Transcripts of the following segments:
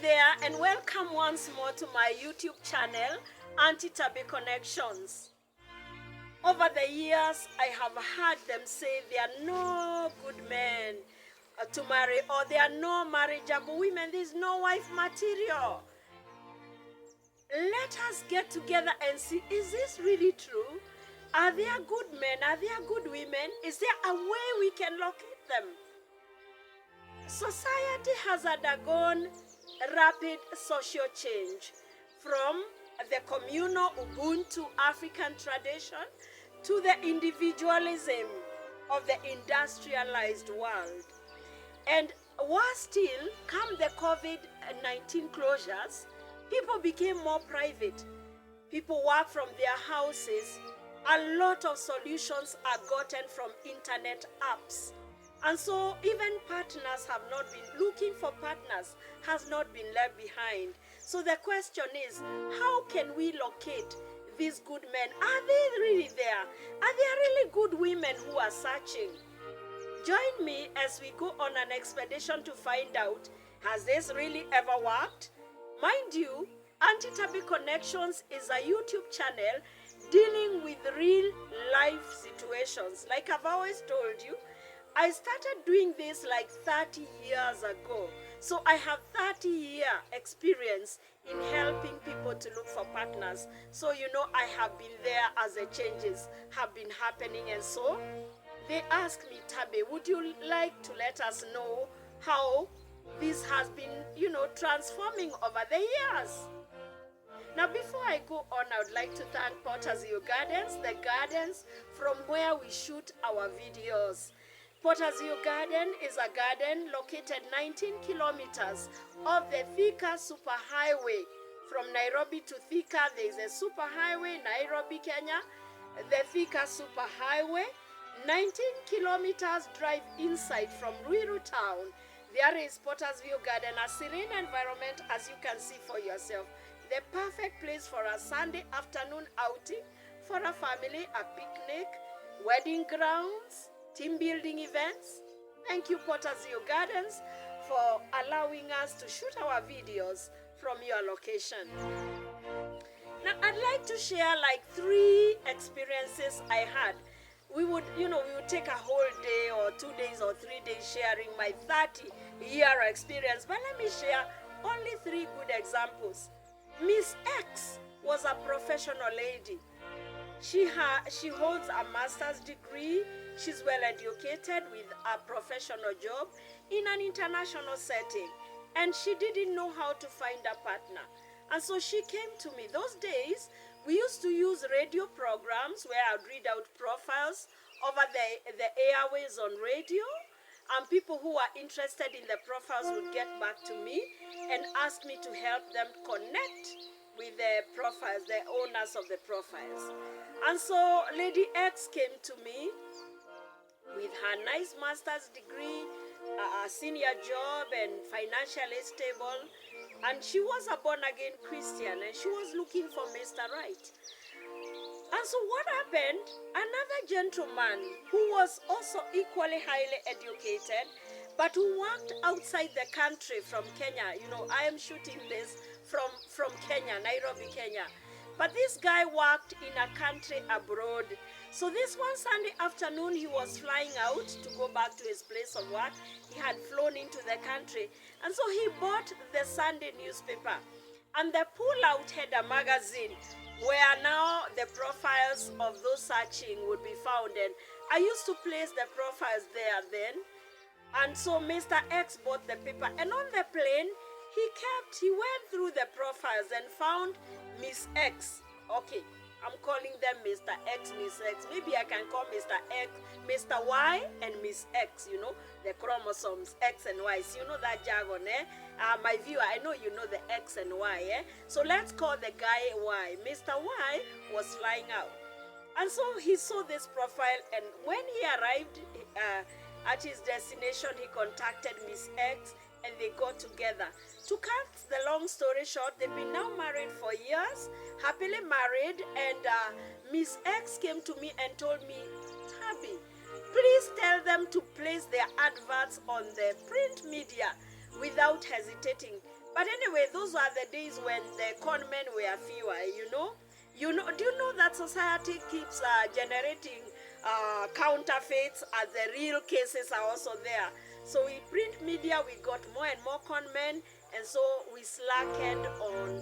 there, and welcome once more to my YouTube channel, Aunty Tabby Connections. Over the years, I have heard them say there are no good men to marry, or there are no marriageable women, there is no wife material. Let us get together and see, is this really true? Are there good men? Are there good women? Is there a way we can locate them? Society has undergone rapid social change from the communal Ubuntu African tradition to the individualism of the industrialized world. And worse still, come the COVID-19 closures, people became more private. People work from their houses. A lot of solutions are gotten from internet apps. And so even partners have not been, looking for partners has not been left behind. So the question is, how can we locate these good men? Are they really there? Are there really good women who are searching? Join me as we go on an expedition to find out, has this really ever worked? Mind you, Aunty Tabby Connections is a YouTube channel dealing with real life situations. Like I've always told you, I started doing this like 30 years ago. So I have 30-year experience in helping people to look for partners. So you know I have been there as the changes have been happening. And so they asked me, Tabby, would you like to let us know how this has been, transforming over the years? Now, before I go on, I would like to thank Potter's Gardens, the gardens from where we shoot our videos. Potter's Garden is a garden located 19 kilometers off the Thika Superhighway. From Nairobi to Thika, there is a superhighway, Nairobi, Kenya. The Thika Superhighway, 19 kilometers drive inside from Ruiru town. There is Potter's Garden, a serene environment as you can see for yourself. The perfect place for a Sunday afternoon outing, for a family, a picnic, wedding grounds, team building events. Thank you, Potter's Gardens, for allowing us to shoot our videos from your location. Now, I'd like to share like 3 experiences I had. We would take a whole day or 2 days or 3 days sharing my 30-year experience, but let me share only 3 good examples. Miss X was a professional lady. She holds a master's degree. She's well educated with a professional job in an international setting. And she didn't know how to find a partner. And so she came to me. Those days, we used to use radio programs where I'd read out profiles over the airways on radio. And people who are interested in the profiles would get back to me and ask me to help them connect with the profiles, the owners of the profiles. And so Lady X came to me with her nice master's degree, a senior job, and financially stable. And she was a born-again Christian, and she was looking for Mr. Right. And so what happened? Another gentleman who was also equally highly educated, but who worked outside the country from Kenya. I am shooting this from Kenya, Nairobi, Kenya. But this guy worked in a country abroad. So this one Sunday afternoon, he was flying out to go back to his place of work. He had flown into the country. And so he bought the Sunday newspaper. And the pull-out had a magazine where now the profiles of those searching would be found. And I used to place the profiles there then. And so Mr. X bought the paper. And on the plane, he went through the profiles and found Miss X. Okay, I'm calling them Mr. X, Miss X. Maybe I can call Mr. X, Mr. Y, and Miss X, the chromosomes, X and Y. So you know that jargon, eh? My viewer, I know you know the X and Y, eh? So let's call the guy Y. Mr. Y was flying out. And so he saw this profile, and when he arrived at his destination, he contacted Miss X, and they got together. To cut the long story short, they've been now married for years, happily married, and Miss X came to me and told me, Tabby, please tell them to place their adverts on the print media without hesitating. But anyway, those are the days when the con men were fewer, you know. Do you know that society keeps generating counterfeits as the real cases are also there? So in print media, we got more and more con men, and so we slackened on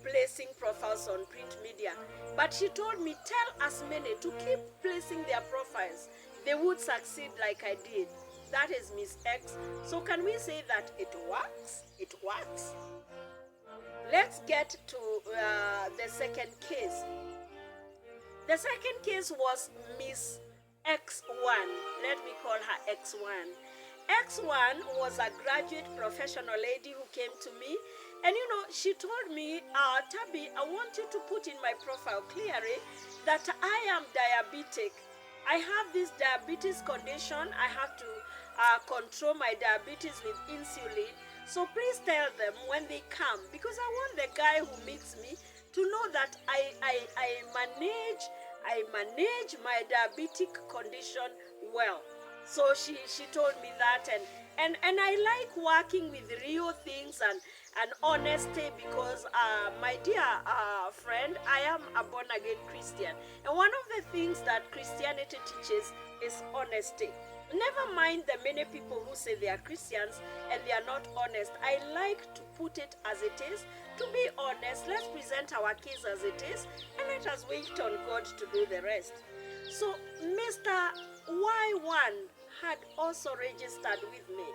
placing profiles on print media. But she told me, tell as many to keep placing their profiles. They would succeed like I did. That is Miss X. So can we say that it works? It works. Let's get to the second case. The second case was Miss X1. Let me call her X1. X1 was a graduate professional lady who came to me, and you know, she told me, Tabby, I want you to put in my profile clearly that I am diabetic. I have this diabetes condition. I have to control my diabetes with insulin. So please tell them when they come, because I want the guy who meets me to know that I manage my diabetic condition well. So she told me that, and I like working with real things and honesty, because my dear friend, I am a born again Christian, and one of the things that Christianity teaches is honesty. Never mind the many people who say they are Christians and they are not honest. I like to put it as it is, to be honest. Let's present our case as it is, and let us wait on God to do the rest. So Mr. Y1 had also registered with me.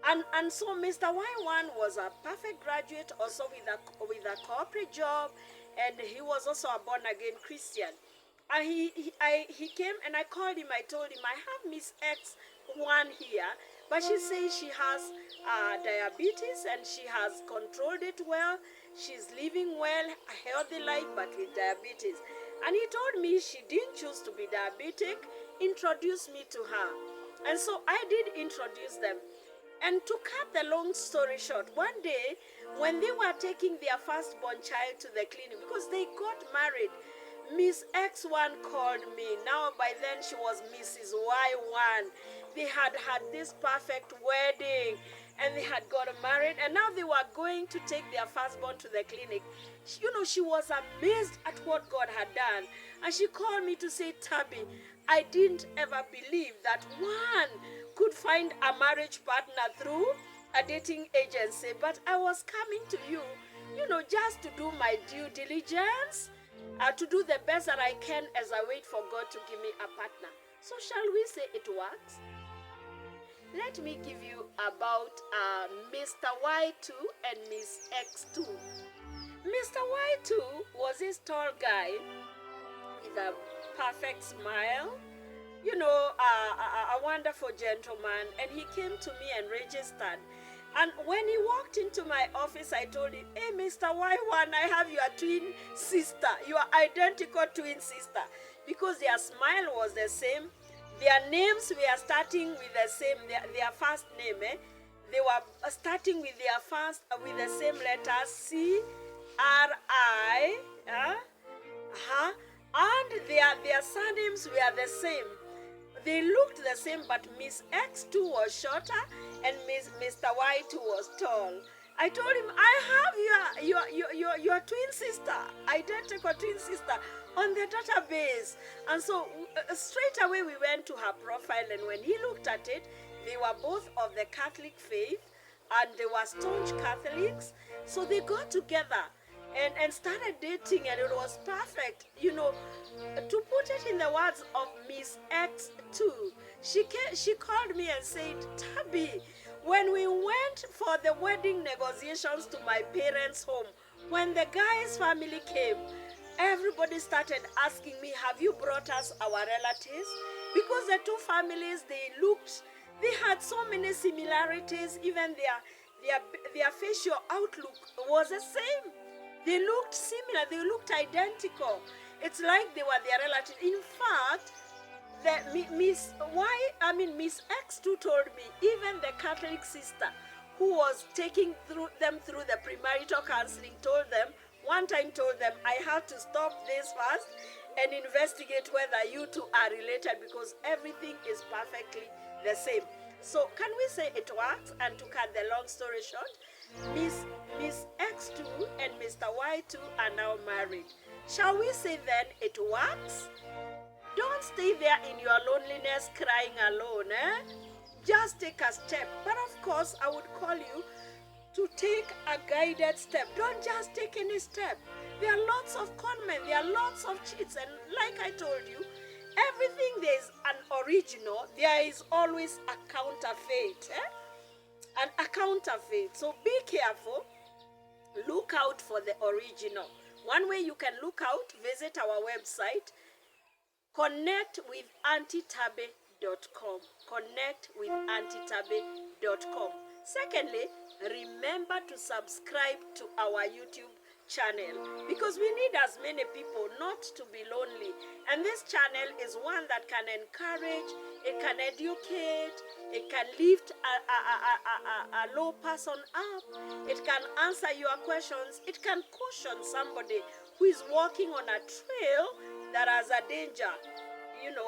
And so Mr. Y1 was a perfect graduate, also with a corporate job, and he was also a born again Christian. And he came, and I called him. I told him, I have Miss X1 here, but she says she has diabetes and she has controlled it well. She's living well, a healthy life, but with diabetes. And he told me she didn't choose to be diabetic. Introduce me to her. And so I did introduce them. And to cut the long story short, one day when they were taking their firstborn child to the clinic, because they got married, Miss X1 called me. Now by then she was Mrs. Y1. They had had this perfect wedding, and they had got married, and now they were going to take their firstborn to the clinic. She was amazed at what God had done. And she called me to say, Tabby, I didn't ever believe that one could find a marriage partner through a dating agency, but I was coming to you, just to do my due diligence, to do the best that I can as I wait for God to give me a partner. So shall we say it works? Let me give you about Mr. Y2 and Miss X2. Mr. Y2 was this tall guy with a perfect smile, a wonderful gentleman, and he came to me and registered. And when he walked into my office, I told him, hey, Mr. Y1, I have your twin sister, your identical twin sister, because their smile was the same. Their names were starting with the same, their first name, they were starting with with the same letters, C, R, I, and their surnames were the same. They looked the same, but Miss X2 was shorter and Mr. Y2 was tall. I told him, I have your twin sister, identical twin sister, on the database. And so straight away we went to her profile, and when he looked at it, they were both of the Catholic faith, and they were staunch Catholics. So they got together and started dating, and it was perfect. To put it in the words of Miss X2, she called me and said, Tabby, when we went for the wedding negotiations to my parents' home, when the guy's family came, everybody started asking me, have you brought us our relatives? Because the two families, they had so many similarities. Even their facial outlook was the same. They looked similar. They looked identical. It's like they were their relatives. In fact, Miss X2 told me, even the Catholic sister who was taking them through the premarital counseling told them, I have to stop this first and investigate whether you two are related, because everything is perfectly the same. So can we say it works? And to cut the long story short, Miss X2 and Mr. Y2 are now married. Shall we say then it works? Don't stay there in your loneliness crying alone, Just take a step. But of course, I would call you to take a guided step. Don't just take any step. There are lots of con men, there are lots of cheats, and like I told you, everything there is an original, there is always a counterfeit. A counterfeit. So be careful. Look out for the original. One way you can look out, visit our website, connect with auntytabby.com. Connect with auntytabby.com. Secondly, remember to subscribe to our YouTube channel, because we need as many people not to be lonely. And this channel is one that can encourage, it can educate, it can lift a low person up, it can answer your questions, it can caution somebody who is walking on a trail that has a danger,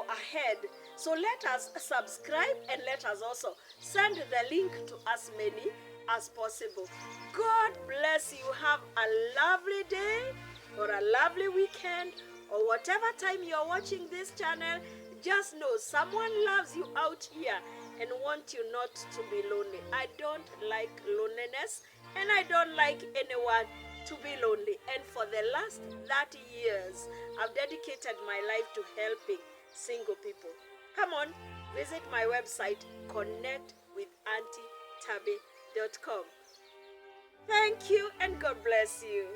ahead. So let us subscribe, and let us also send the link to as many as possible. God bless you. Have a lovely day or a lovely weekend, or whatever time you're watching this channel. Just know someone loves you out here and wants you not to be lonely. I don't like loneliness, and I don't like anyone to be lonely. And for the last 30 years, I've dedicated my life to helping single people. Come on, visit my website, connect with auntytabby.com. Thank you, and God bless you.